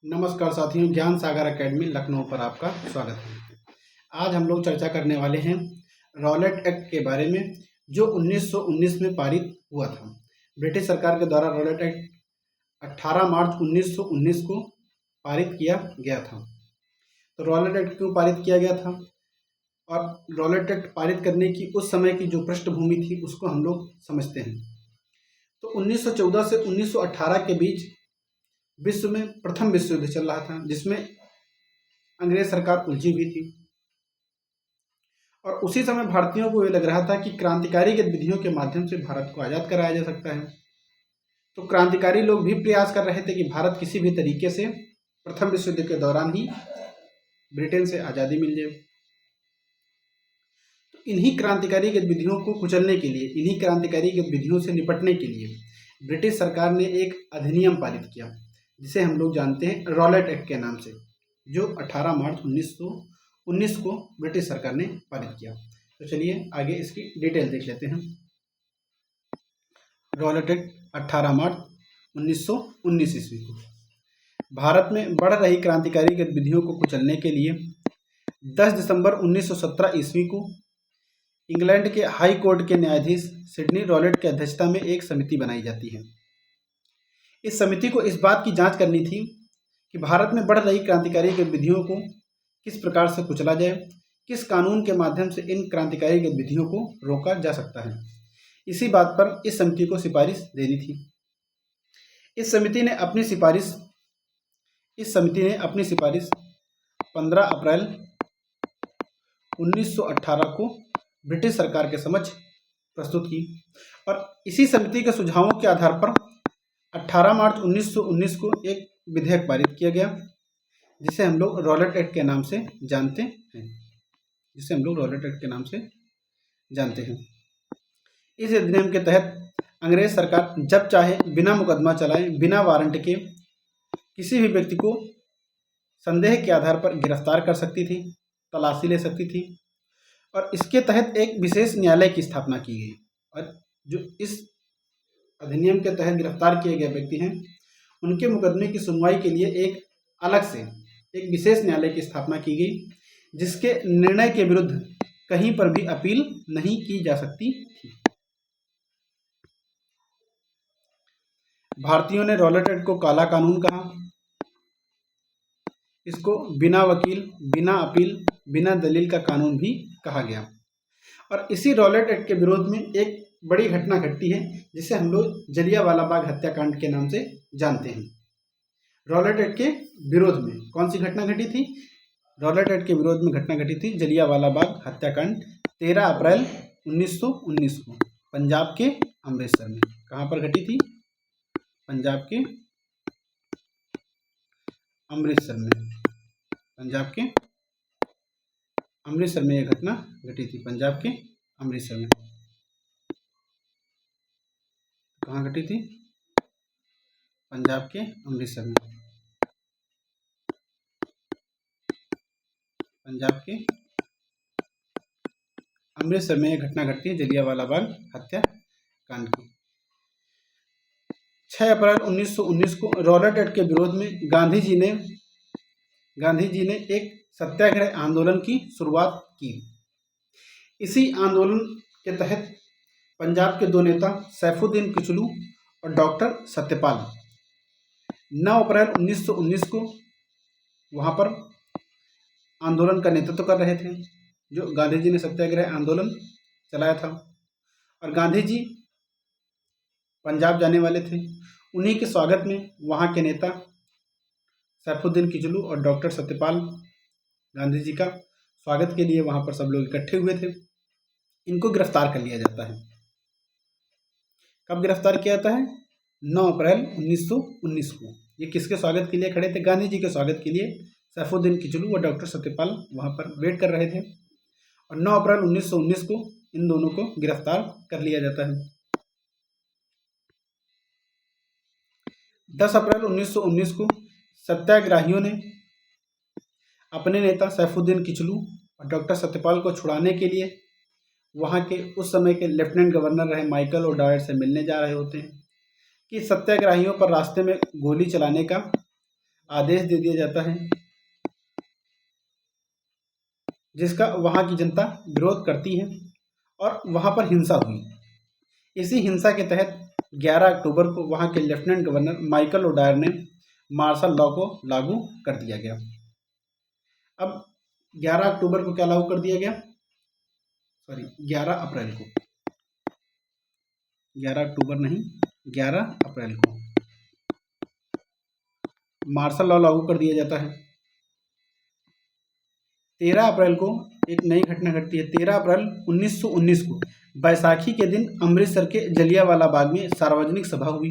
नमस्कार साथियों, ज्ञान सागर एकेडमी लखनऊ पर आपका स्वागत है। आज हम लोग चर्चा करने वाले हैं रॉलेट एक्ट के बारे में, जो 1919 में पारित हुआ था। ब्रिटिश सरकार के द्वारा रॉलेट एक्ट 18 मार्च 1919 को पारित किया गया था। तो रॉलेट एक्ट क्यों पारित किया गया था और रॉलेट एक्ट पारित करने की उस समय की जो पृष्ठभूमि थी उसको हम लोग समझते हैं। तो 1914 से 1918 के बीच विश्व में प्रथम विश्व युद्ध चल रहा था, जिसमें अंग्रेज सरकार उलझी हुई थी। और उसी समय भारतीयों को ये लग रहा था कि क्रांतिकारी गतिविधियों के माध्यम से भारत को आज़ाद कराया जा सकता है। तो क्रांतिकारी लोग भी प्रयास कर रहे थे कि भारत किसी भी तरीके से प्रथम विश्व युद्ध के दौरान ही ब्रिटेन से आज़ादी मिल जाए। तो इन्हीं क्रांतिकारी गतिविधियों को कुचलने के लिए, इन्हीं क्रांतिकारी गतिविधियों से निपटने के लिए ब्रिटिश सरकार ने एक अधिनियम पारित किया, जिसे हम लोग जानते हैं रॉलेट एक्ट के नाम से, जो 18 मार्च 1919 को ब्रिटिश सरकार ने पारित किया। तो चलिए आगे इसकी डिटेल देख लेते हैं। रॉलेट एक्ट 18 मार्च 1919 ईस्वी को भारत में बढ़ रही क्रांतिकारी गतिविधियों को कुचलने के लिए 10 दिसंबर 1917 ईस्वी को इंग्लैंड के हाई कोर्ट के न्यायाधीश सिडनी रॉलेट की अध्यक्षता में एक समिति बनाई जाती है। इस समिति को इस बात की जांच करनी थी कि भारत में बढ़ रही क्रांतिकारी गतिविधियों को किस प्रकार से कुचला जाए, किस कानून के माध्यम से इन क्रांतिकारी गतिविधियों को रोका जा सकता है। इसी बात पर इस समिति को सिफारिश देनी थी। इस समिति ने अपनी सिफारिश 15 अप्रैल 1918 को ब्रिटिश सरकार के समक्ष प्रस्तुत की और इसी समिति के सुझावों के आधार पर 18 मार्च 1919 को एक विधेयक पारित किया गया, जिसे हम लोग रॉलेट एक्ट के नाम से जानते हैं। इस अधिनियम के तहत अंग्रेज सरकार जब चाहे बिना मुकदमा चलाए, बिना वारंट के किसी भी व्यक्ति को संदेह के आधार पर गिरफ्तार कर सकती थी, तलाशी ले सकती थी और इसके तहत एक विशेष न्यायालय की स्थापना की गई। और जो इस अधिनियम के तहत गिरफ्तार किए गए व्यक्ति हैं, उनके मुकदमे की सुनवाई के लिए एक अलग से एक विशेष न्यायालय की स्थापना की गई, जिसके निर्णय के विरुद्ध कहीं पर भी अपील नहीं की जा सकती थी। भारतीयों ने रॉलेट एक्ट को काला कानून कहा। इसको बिना वकील, बिना अपील, बिना दलील का कानून भी कहा गया। और इसी रॉलेट एक्ट के विरोध में एक बड़ी घटना घटती है, जिसे हम लोग जलियांवाला बाग हत्याकांड के नाम से जानते हैं। रॉलेट एक्ट के विरोध में कौन सी घटना घटी थी? रॉलेट एक्ट के विरोध में घटना घटी थी जलियांवाला बाग हत्याकांड 13 अप्रैल 1919 को पंजाब के अमृतसर में। कहाँ पर घटी थी? पंजाब के अमृतसर में। पंजाब के अमृतसर में यह घटना घटी थी। पंजाब के अमृतसर में कहाँ घटी थी? पंजाब के अमृतसर में। पंजाब के अमृतसर में यह घटना घटती है जलियांवाला बाग हत्याकांड की। 6 अप्रैल 1919 को रॉलेट एक्ट के विरोध में गांधी जी ने एक सत्याग्रह आंदोलन की शुरुआत की। इसी आंदोलन के तहत पंजाब के दो नेता सैफुद्दीन किचलू और डॉक्टर सत्यपाल 9 अप्रैल 1919 को वहाँ पर आंदोलन का नेतृत्व कर रहे थे, जो गांधी जी ने सत्याग्रह आंदोलन चलाया था। और गांधी जी पंजाब जाने वाले थे। उन्हीं के स्वागत में वहाँ के नेता सैफुद्दीन किचलू और डॉक्टर सत्यपाल गांधी जी का स्वागत के लिए वहाँ पर सब लोग इकट्ठे हुए थे। इनको गिरफ्तार कर लिया जाता है। कब गिरफ्तार किया जाता है? 9 अप्रैल 1919 को। ये किसके स्वागत के लिए खड़े थे? गांधी जी के स्वागत के लिए सैफुद्दीन किचलू और डॉक्टर सत्यपाल वहाँ पर वेट कर रहे थे और 9 अप्रैल 1919 को इन दोनों को गिरफ्तार कर लिया जाता है। 10 अप्रैल 1919 को सत्याग्रहियों ने अपने नेता सैफुद्दीन किचलू और डॉक्टर सत्यपाल को छुड़ाने के लिए वहाँ के उस समय के लेफ्टिनेंट गवर्नर रहे माइकल ओडायर से मिलने जा रहे होते हैं कि सत्याग्रहियों पर रास्ते में गोली चलाने का आदेश दे दिया जाता है, जिसका वहाँ की जनता विरोध करती है और वहाँ पर हिंसा हुई। इसी हिंसा के तहत 11 अक्टूबर को वहाँ के लेफ्टिनेंट गवर्नर माइकल ओडायर ने मार्शल लॉ को लागू कर दिया गया। अब 11 अक्टूबर को क्या लागू कर दिया गया? 11 अप्रैल को, 11 अक्टूबर नहीं, 11 अप्रैल को मार्शल लॉ लागू कर दिया जाता है। 13 अप्रैल को एक नई घटना घटती है। 13 अप्रैल 1919 को बैसाखी के दिन अमृतसर के जलियांवाला बाग में सार्वजनिक सभा हुई।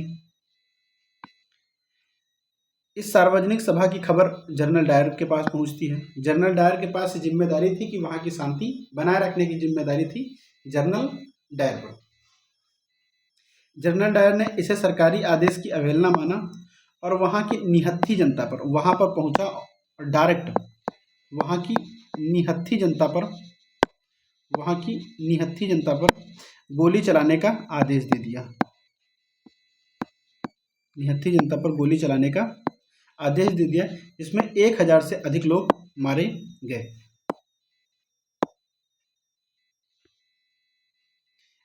इस सार्वजनिक सभा की खबर जनरल डायर के पास पहुंचती है। जनरल डायर के पास जिम्मेदारी थी कि वहां की शांति बनाए रखने की जिम्मेदारी थी जनरल डायर पर। जनरल डायर ने इसे सरकारी आदेश की अवहेलना माना और वहां की निहत्थी जनता पर, वहां पर पहुंचा और डायरेक्ट वहां की निहत्थी जनता पर गोली चलाने का आदेश दे दिया। निहत्थी जनता पर गोली चलाने का आदेश दे दिया, जिसमें 1000 से अधिक लोग मारे गए।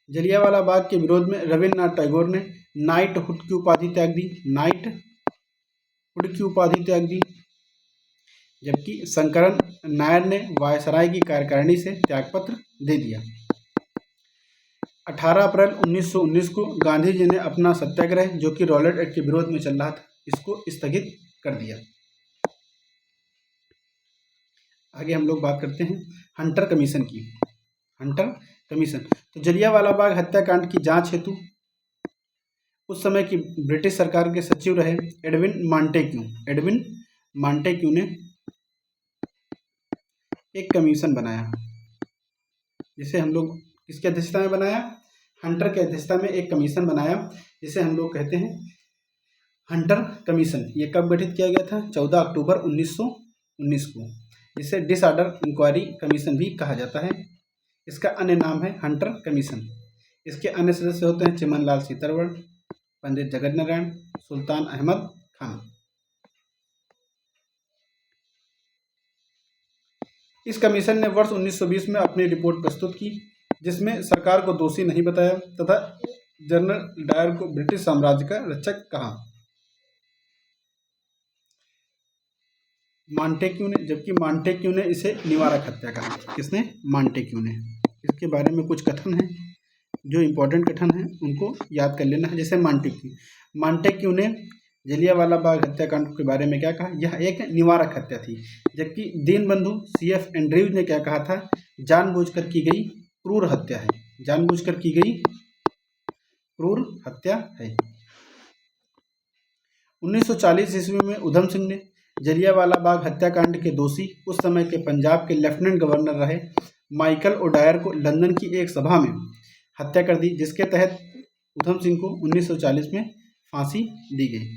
जलियांवाला बाग के विरोध में रविन्द्रनाथ टैगोर ने नाइटहुड की उपाधि त्याग दी, जबकि शंकरन नायर ने वायसराय की कार्यकारिणी से त्यागपत्र दे दिया। 18 अप्रैल 1919 को गांधी जी ने अपना सत्याग्रह, जो कि रॉलेट एक्ट के विरोध में चल रहा था, इसको स्थगित कर दिया। आगे हम लोग बात करते हैं हंटर कमीशन की। हंटर कमीशन तो जलियांवाला बाग हत्याकांड की जांच हेतु उस समय की ब्रिटिश सरकार के सचिव रहे एडविन मॉन्टेक्यू ने एक कमीशन बनाया, जिसे हम लोग किसकी अध्यक्षता में बनाया? हंटर की अध्यक्षता में एक कमीशन बनाया, जिसे हम लोग कहते हैं हंटर कमीशन। ये कब गठित किया गया था? 14 अक्टूबर 1919 को, जिसे डिसऑर्डर इंक्वायरी कमीशन भी कहा जाता है। इसका अन्य नाम है हंटर कमीशन। इसके अन्य सदस्य होते हैं चिमनलाल सीतरवण, पंडित जगत नारायण, सुल्तान अहमद खान। इस कमीशन ने वर्ष 1920 में अपनी रिपोर्ट प्रस्तुत की, जिसमें सरकार को दोषी नहीं बताया तथा जनरल डायर को ब्रिटिश साम्राज्य का रक्षक कहा। मॉन्टेक्यू ने, जबकि मॉन्टेक्यू ने इसे निवारक हत्या कहा। किसने? मॉन्टेक्यू ने। इसके बारे में कुछ कथन हैं, जो इम्पोर्टेंट कथन हैं उनको याद कर लेना है। जैसे मॉन्टेक्यू ने जलियांवाला बाग हत्याकांड के बारे में क्या कहा? यह एक निवारक हत्या थी। जबकि दीनबंधु CF एंड्रयूज ने क्या कहा था? जानबूझकर की गई क्रूर हत्या है। जानबूझकर की गई क्रूर हत्या है। 1940 ईस्वी में उधम सिंह ने जलियांवाला बाग हत्याकांड के दोषी उस समय के पंजाब के लेफ्टिनेंट गवर्नर रहे माइकल ओडायर को लंदन की एक सभा में हत्या कर दी, जिसके तहत उधम सिंह को 1940 में फांसी दी गई।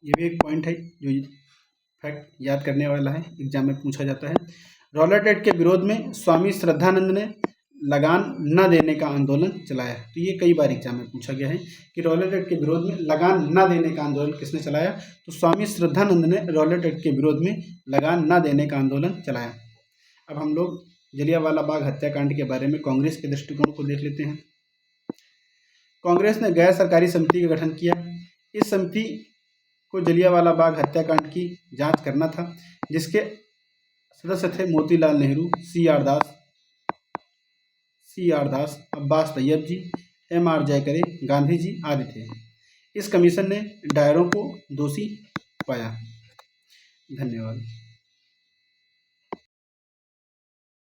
ये भी एक पॉइंट है जो फैक्ट याद करने वाला है, एग्जाम में पूछा जाता है। रॉलेट एक्ट के विरोध में स्वामी श्रद्धानंद ने लगान न देने का आंदोलन चलाया। तो ये कई बार एग्जाम में पूछा गया है कि रॉलेट एक्ट के विरोध में लगान न देने का आंदोलन किसने चलाया? तो स्वामी श्रद्धानंद ने रॉलेट एक्ट के विरोध में लगान न देने का आंदोलन चलाया। अब हम लोग जलियांवाला बाग हत्याकांड के बारे में कांग्रेस के दृष्टिकोण को देख लेते हैं। कांग्रेस ने गैर सरकारी समिति का गठन किया। इस समिति को जलियांवाला बाग हत्याकांड की जांच करना था, जिसके सदस्य थे मोतीलाल नेहरू, CR दास, अब्बास तैयब जी, MR जयकरे, गांधी जी आदि थे। इस कमीशन ने डायरों को दोषी पाया। धन्यवाद।